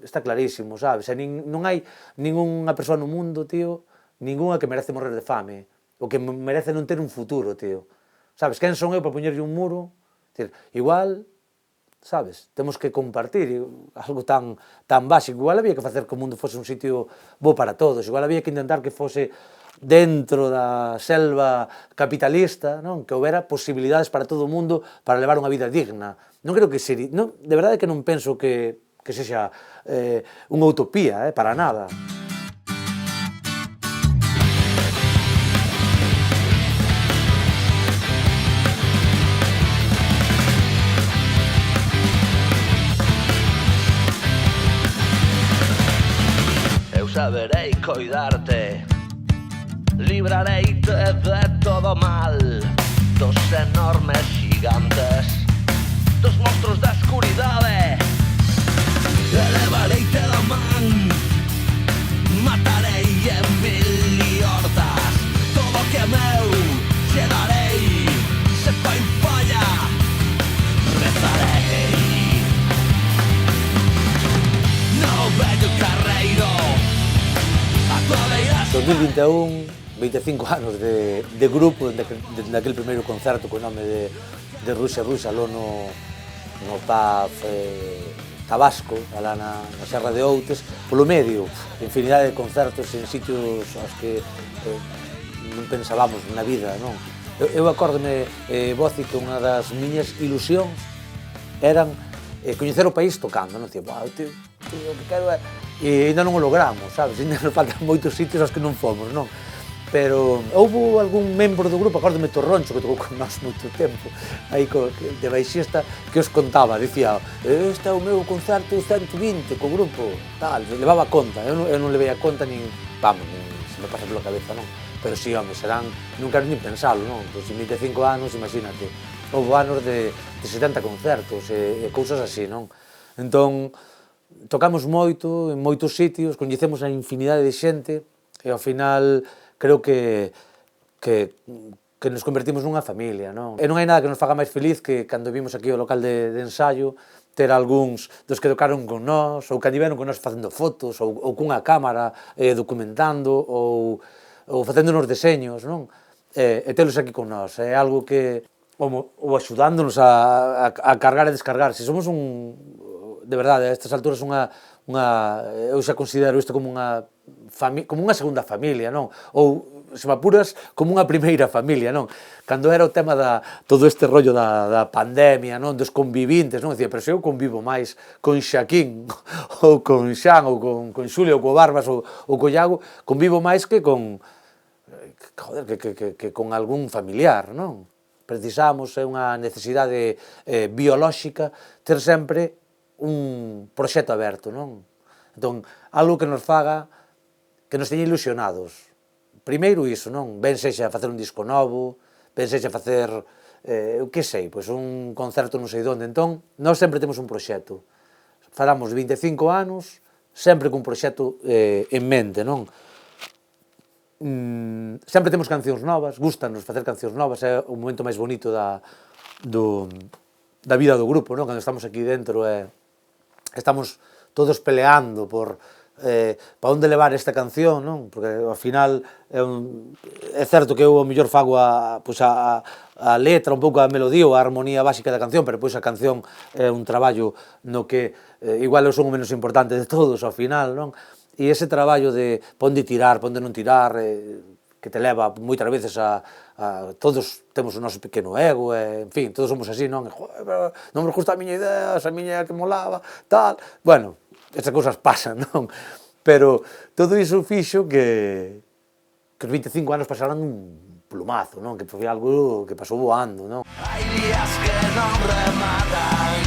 Speaker 3: está clarísimo, sabes? Non hai ningunha persoa no mundo, tío, ningunha que merece morrer de fame, ou que merece non ter un futuro, tío. Sabes, quen son eu para poñerlle un muro? Igual, sabes, temos que compartir algo tan básico, igual había que facer que o mundo fose un sitio bo para todos, igual había que intentar que fose dentro da selva capitalista, non? Que houbera posibilidades para todo o mundo para levar unha vida digna. Non creo que sería, non, de verdade que non penso que sexa unha utopía, para nada.
Speaker 2: Eu saberei coidarte, librareite de todo mal, dos enormes gigantes, dos monstruos da escuridade. Elevareite da man, matarei en mil hortas, todo que é meu, che darei, se fai falla, rezarei. No vello carreiro, a tua beira.
Speaker 3: 2021, 25 anos de grupo, daquele primeiro concerto co nome de Rusia, aló no PAF Tabasco, alá na Serra de Outes, polo medio, infinidade de concertos en sitios aos que non pensábamos na vida, non? Eu acórdome, Boci, que unha das miñas ilusións eran coñecer o país tocando, non? Tío, tío, o que quero é... E ainda non o logramos, sabes? Ainda nos faltan moitos sitios aos que non fomos, non? Pero houve algún membro do grupo, acórdame Torroncho, que tocou con nós moito tempo, aí de baixista, que os contaba, dicía, este é o meu concerto 120 co grupo, tal, levaba conta, eu non levei a conta nin, vamos, se me pasa pola cabeza, non? Pero si, home, serán, non quero nin pensalo, non? Pois en 25 anos, imagínate, houve anos de 70 concertos e cousas así, non? Entón, tocamos moito, en moitos sitios, coñecemos a infinidade de xente, e ao final creo que nos convertimos nunha familia, non? E non hai nada que nos faga máis feliz que cando vimos aquí o local de ensaio ter algúns dos que tocaron con nós, ou que andiveron con nós facendo fotos, ou cunha cámara documentando, ou facéndonos deseños, non? E telos aquí con nós, é algo que... ou axudándonos a cargar e descargar. Se somos de verdade, a estas alturas eu xa considero isto como unha segunda familia, non? Ou, se me apuras, como unha primeira familia, non? Cando era o tema todo este rollo da pandemia, non? Dos convivintes, non? Dicía, pero se eu convivo máis con Xaquín, ou con Xan, ou con Xulio, ou co Barbas, ou co Iago, convivo máis que con... joder, que con algún familiar, non? Precisamos, é unha necesidade biolóxica, ter sempre un proxecto aberto, non? Entón, algo que nos faga, que nos teña ilusionados. Primeiro iso, non? Ben sexa facer un disco novo, ben sexa facer, eu que sei, pois un concerto non sei onde. Entón, nós sempre temos un proxecto. Falamos 25 anos, sempre cun proxecto en mente, non? Sempre temos cancións novas, gustanos facer cancións novas, é o momento máis bonito da vida do grupo, non? Cando estamos aquí dentro estamos todos peleando por para onde levar esta canción, non? Porque ao final é certo que eu ao mellor fago a letra, un pouco a melodía ou a armonía básica da canción, pero pois a canción é un traballo no que igual eu son o menos importante de todos ao final, non? E ese traballo de ponde tirar, ponde non tirar, que te leva moitas veces a todos temos o noso pequeno ego, en fin, todos somos así, non? Joder, non me gusta a miña idea, esa miña que molaba, tal, bueno, estas cousas pasan, non? Pero todo iso fixo que os 25 anos pasaran un plumazo, non? Que foi algo que pasou voando, non?
Speaker 2: Hai días que non rematan,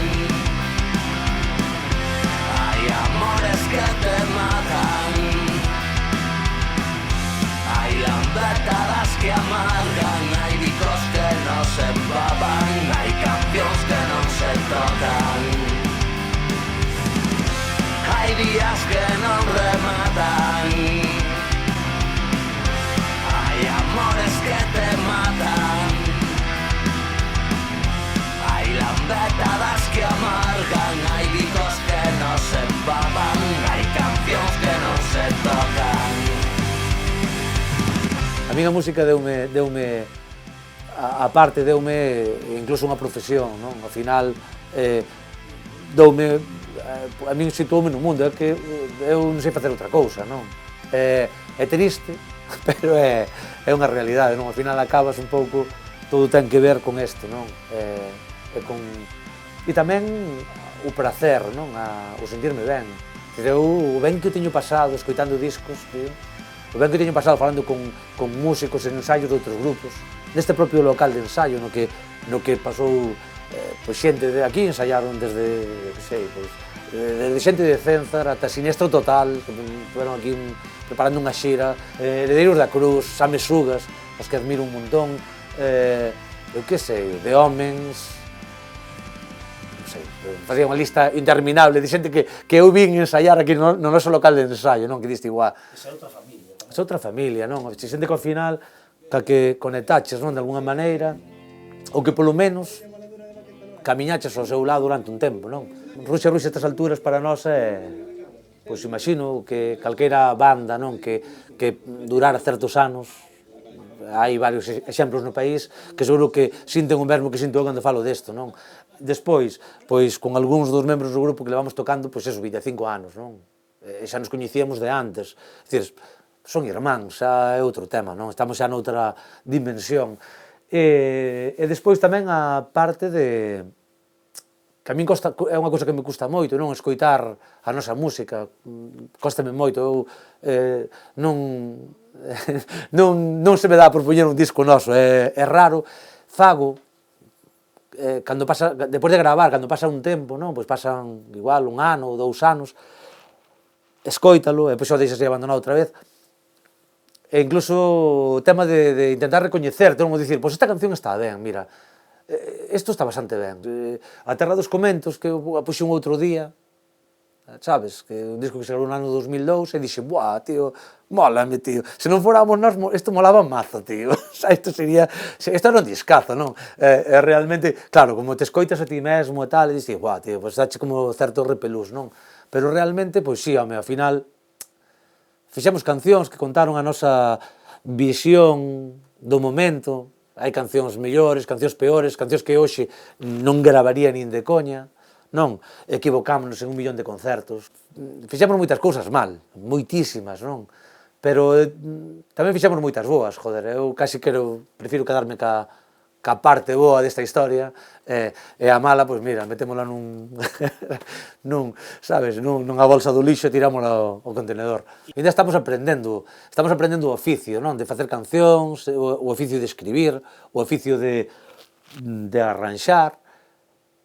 Speaker 2: hai amores que te matan, hai lambetadas que amargan, hai bicos que non se empapan, hai campións que non se tocan. Hai días que non rematan, hai amores que te matan, hai lambetadas que amargan, hai bicos que non se empapan, hai cancións que non se tocan.
Speaker 3: A minha música deume a parte deume incluso unha profesión, non? Ao final doume a min situoume no mundo, é que eu non sei facer outra cousa, non? É triste, pero é unha realidade, non? Ao final acabas un pouco, todo ten que ver con isto, non? E tamén o prazer, non? O sentirme ben. O ben que eu teño pasado escoitando discos, o ben que eu teño pasado falando con músicos en ensaios de outros grupos, neste propio local de ensaio no que pasou xente de aquí, ensayaron desde, desde xente de Cénzar ata Sinestro Total, que estiveron aquí preparando unha xira, Heredeiros da Cruz, Samesugas, os que admiro un montón, eu que sei, de Homens, non sei, facía unha lista interminable de xente que eu vin ensaiar aquí no noso local de ensaio, non? Que diste igual.
Speaker 4: Esa é outra familia.
Speaker 3: Esa é outra familia, non? Xente que ao final, que conectaches, non? De alguna maneira, ou que polo menos camiñaches ao seu lado durante un tempo, non? Ruxe a estas alturas para nós é, pois imagino que calquera banda, non? Que durara certos anos, hai varios exemplos no país que seguro que sinten o mesmo que sinto eu cando falo desto, non? Despois, pois con algúns dos membros do grupo que levamos tocando, pois eso, 25 anos, non? E xa nos coñecíamos de antes, dicir, son irmáns, xa é outro tema, non? Estamos xa noutra dimensión. E despois tamén a parte de que a min é unha cousa que me custa moito, non? Escoitar a nosa música, cóstame moito, eu non se me dá por poñer un disco noso, é raro, fago, cando pasa, depois de gravar, cando pasa un tempo, non? Pois pasan igual un ano ou 2 anos, escoítalo, e pois xa deixas de abandonar outra vez. E incluso o tema de intentar recoñecerte, non? Dicir, pois esta canción está ben, mira, isto está bastante ben. A Terra dos Comentos, que eu puxen un outro día, sabes, que un disco que se grabou no ano 2002, e dixe, buah, tío, mólame, tío, se non fóramos nós, isto molaba mazo, tío, isto sería, isto era un discazo, non? Realmente, claro, como te escoitas a ti mesmo e tal, e dices, buah, tío, pois dache como certo repelús, non? Pero realmente, pois sí, home, ao final, fixemos cancións que contaron a nosa visión do momento, hai cancións mellores, cancións peores, cancións que hoxe non gravaría nin de coña, non? Equivocámonos en 1 millón de concertos, fixemos moitas cousas mal, moitísimas, non? Pero tamén fixemos moitas boas, joder, eu casi prefiro quedarme ca parte boa desta historia, e a mala, pois mira, metémola sabes, nunha bolsa do lixo e tirámola ao contenedor. E ainda estamos aprendendo o oficio, non? De facer cancións, o oficio de escribir, o oficio de arranxar,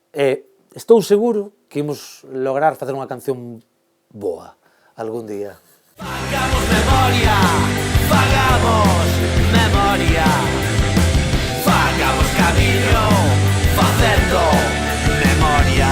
Speaker 3: e estou seguro que imos lograr facer unha canción boa algún día.
Speaker 2: Fagamos memoria, fagamos memoria, fagamos camiño, facendo memoria.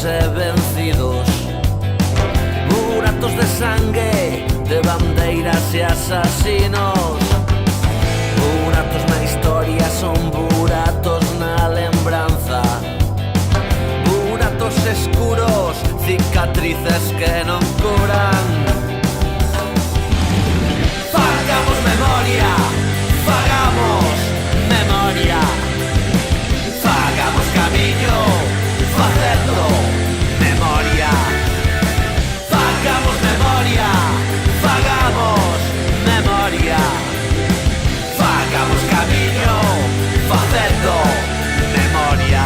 Speaker 2: e vencidos, buratos de sangue, de bandeiras e asasinos. Buratos na historia son buratos na lembranza, buratos escuros, cicatrices que non curan. Fagamos memoria, fagamos memoria, fagamos camiño, facendo memoria. Fagamos memoria, fagamos memoria, fagamos camiño, facendo memoria.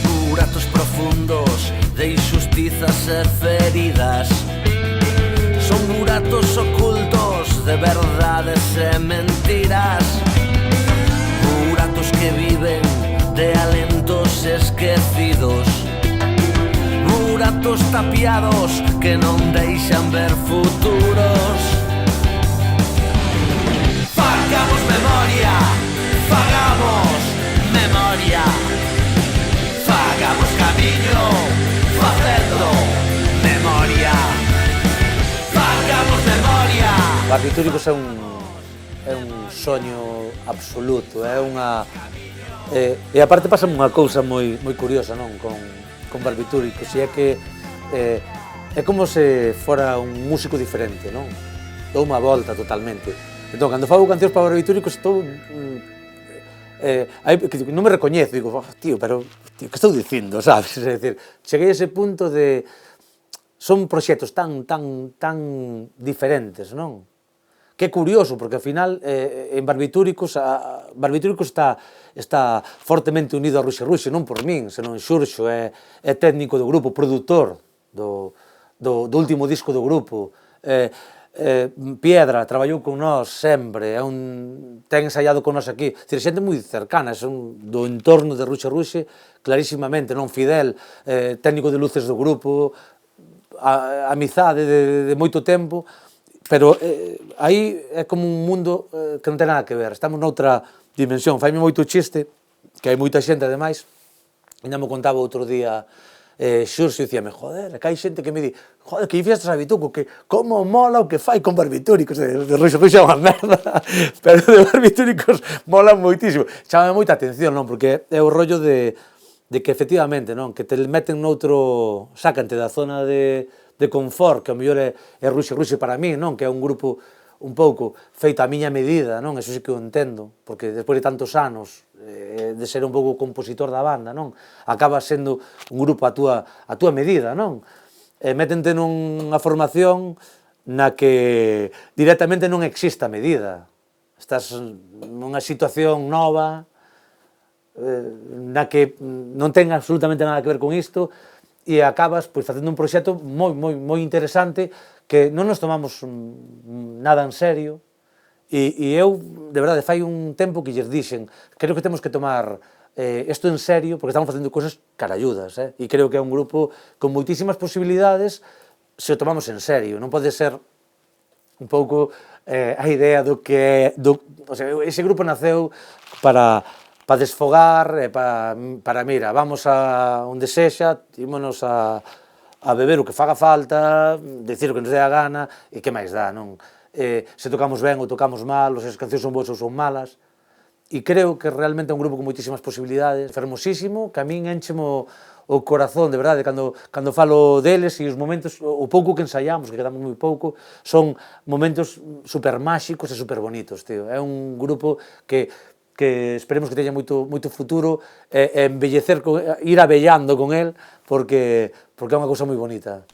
Speaker 2: Buratos profundos de injustizas e feridas, son buratos ocultos de verdades e mentiras, buratos que viven de alentos esquecidos, buratos tapiados que non deixan ver futuros. Fagamos memoria, fagamos memoria, fagamos camiño, facendo memoria. Fagamos memoria.
Speaker 3: Barbitúricos é un soño absoluto, é unha... E aparte pasa unha cousa moi curiosa, non, con Barbitúricos, e é que é como se fora un músico diferente, non? Dou unha volta totalmente. Entón, cando fago cancións para Barbitúricos estou... non me recoñezo, digo, tío, pero tío, que estou dicindo, sabes? É dicir, cheguei a ese punto de... Son proxectos tan diferentes, non? Que é curioso, porque ao final en Barbitúricos está fortemente unido a Ruxe Ruxe, non por min, senón Xurxo é técnico do grupo, produtor do último disco do grupo. Piedra traballou con nós sempre, ten ensaiado con nós aquí, xente moi cercana, son do entorno de Ruxe Ruxe, clarísimamente, non? Fidel, técnico de luces do grupo, amizade de moito tempo, pero aí é como un mundo que non ten nada que ver, estamos noutra dimensión. Faime moito chiste, que hai moita xente ademais, ainda me contaba outro día Xurxo, dicíame, joder, que hai xente que me di, joder, que fiestas a Bituco, que como mola o que fai con Barbitúricos, de Ruxe Ruxe é unha merda, pero de Barbitúricos mola moitísimo. Chámame moita atención, non, porque é o rollo de que efectivamente, non, que te meten noutro, sácante da zona de confort, que ao mellor é Ruxe Ruxe para mí, non, que é un grupo un pouco feito a miña medida, non, eso sí que o entendo, porque despois de tantos anos de ser un pouco compositor da banda, non, acaba sendo un grupo a túa medida, non, métente nunha formación na que directamente non existe a medida, estás nunha situación nova, na que non ten absolutamente nada que ver con isto e acabas pois facendo un proxecto moi interesante que non nos tomamos nada en serio e eu, de verdade, fai un tempo que lles dixen, creo que temos que tomar isto en serio porque estamos facendo cousas caralludas, e creo que é un grupo con moitísimas posibilidades se o tomamos en serio, non pode ser un pouco a idea do que o sea, ese grupo naceu para desfogar, para mira, vamos a onde sexa, ímonos a beber o que faga falta, decir o que nos dé a gana, e que máis dá, non? Se tocamos ben ou tocamos mal, se as cancións son boas ou son malas, e creo que realmente é un grupo con moitísimas posibilidades, fermosísimo, que a min enchemo o corazón, de verdade, cando falo deles e os momentos, o pouco que ensaiamos, que quedamos moi pouco, son momentos super máxicos e super bonitos, tío. É un grupo que esperemos que teña moito futuro, embellecer, ir abellando con el, porque é unha cousa moi bonita.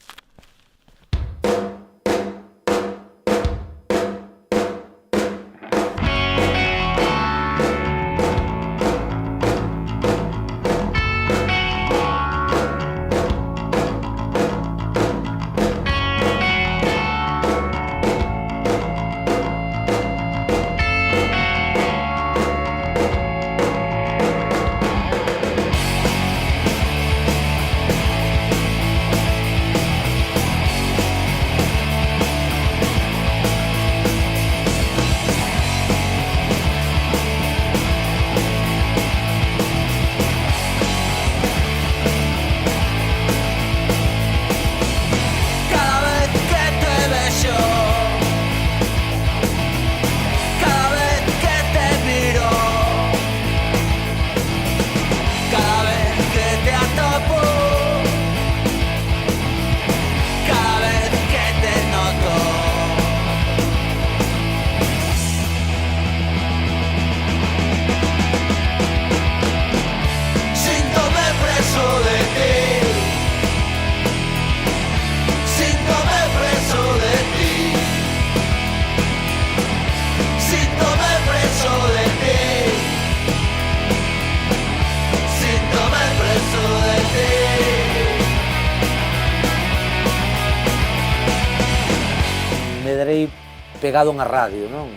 Speaker 3: medrei pegado a unha radio, non?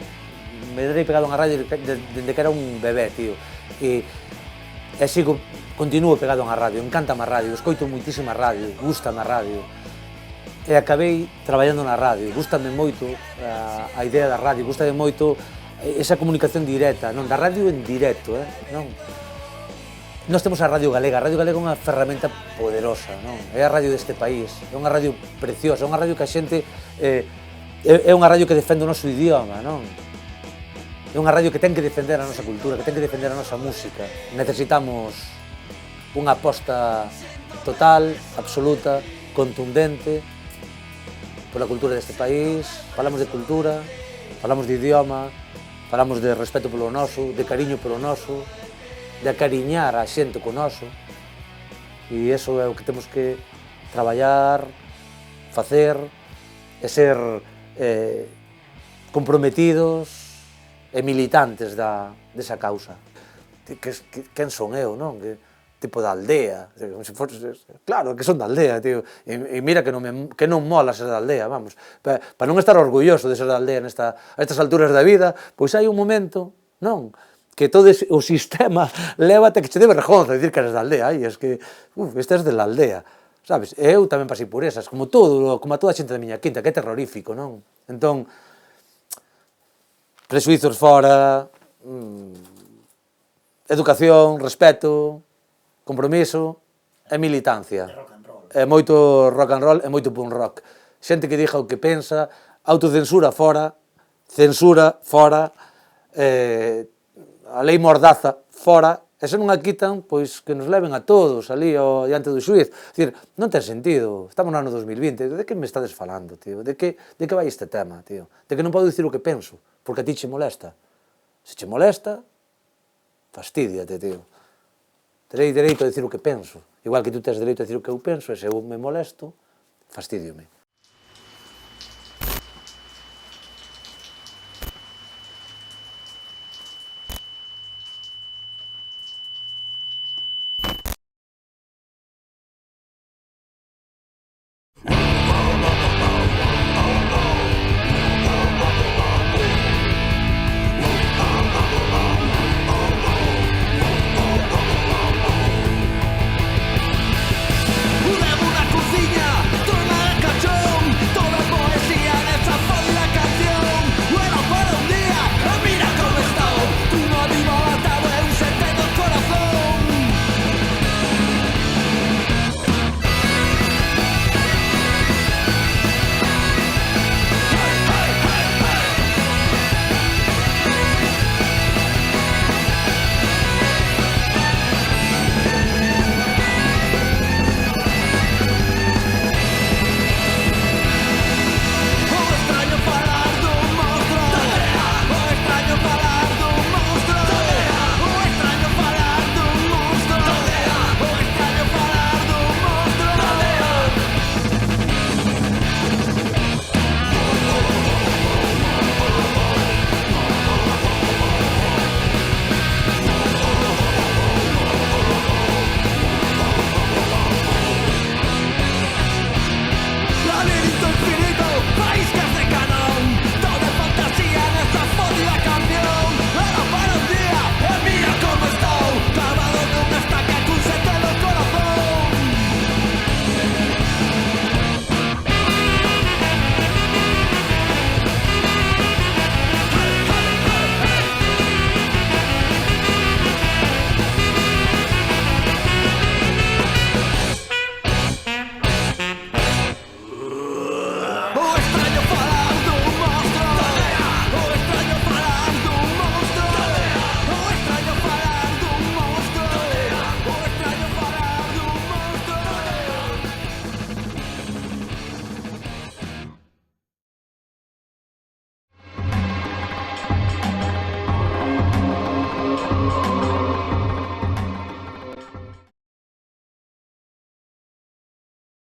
Speaker 3: Medrei pegado a unha radio dende que era un bebé, tío. E continuo pegado a unha radio, encantame a radio, escoito moitísima radio, gústame a radio. E acabei traballando na radio, gústame moito a idea da radio, gústame moito esa comunicación directa, non? Da radio en directo, non? Nós temos a Radio Galega é unha ferramenta poderosa, non? É a radio deste país, é unha radio preciosa, é unha radio que a xente, é unha radio que defende o noso idioma, non? É unha radio que ten que defender a nosa cultura, que ten que defender a nosa música. Necesitamos unha aposta total, absoluta, contundente pola cultura deste país. Falamos de cultura, falamos de idioma, falamos de respeto polo noso, de cariño polo noso, de acariñar a xente co noso. E iso é o que temos que traballar, facer, e ser comprometidos e militantes desa causa. Quen son eu, non? Tipo da aldea, claro que son da aldea, tío, e mira que non mola ser da aldea, vamos, para non estar orgulloso de ser da aldea a estas alturas da vida, pois hai un momento, non, que todo o sistema lévate que che dé vergonza dicir que eres da aldea, e es que, este é de la aldea, sabes, e eu tamén pasei por esas, como a toda a xente da miña quinta, que é terrorífico, non, entón, presuizos fora, educación, respeto, compromiso e militancia. E moito rock and roll e moito punk rock. Xente que diga o que pensa, autocensura fora, censura fora, a lei mordaza fora, e se non a quitan, pois que nos leven a todos ali diante do xuiz. Dicir, non ten sentido, estamos no ano 2020, de que me estades falando, tío? De que vai este tema, tío? De que non podo dicir o que penso, porque a ti che molesta. Se che molesta, fastídiate, tío. Terei dereito a dicir o que penso, igual que tú tes dereito a dicir o que eu penso, e se eu me molesto, fastídiome.